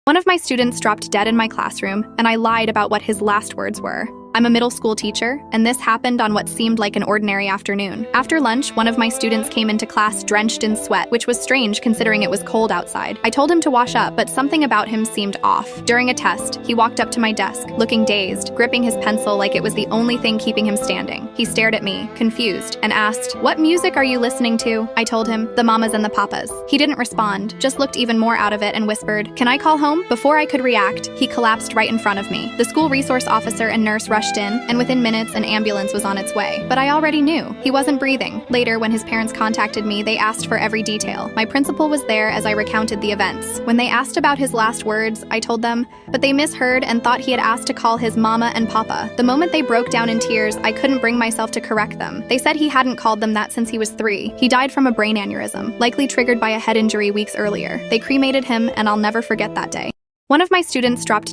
One of my students dropped dead in my classroom, and I lied about what his last words were. I'm a middle school teacher, and this happened on what seemed like an ordinary afternoon. After lunch, one of my students came into class drenched in sweat, which was strange considering it was cold outside. I told him to wash up, but something about him seemed off. During a test, he walked up to my desk, looking dazed, gripping his pencil like it was the only thing keeping him standing. He stared at me, confused, and asked, "What music are you listening to?" I told him, "The Mamas and the Papas." He didn't respond, just looked even more out of it and whispered, "Can I call home?" Before I could react, he collapsed right in front of me. The school resource officer and nurse rushed in, and within minutes, an ambulance was on its way. But I already knew. He wasn't breathing. Later, when his parents contacted me, they asked for every detail. My principal was there as I recounted the events. When they asked about his last words, I told them, but they misheard and thought he had asked to call his mama and papa. The moment they broke down in tears, I couldn't bring myself to correct them. They said he hadn't called them that since he was 3. He died from a brain aneurysm, likely triggered by a head injury weeks earlier. They cremated him, and I'll never forget that day. One of my students dropped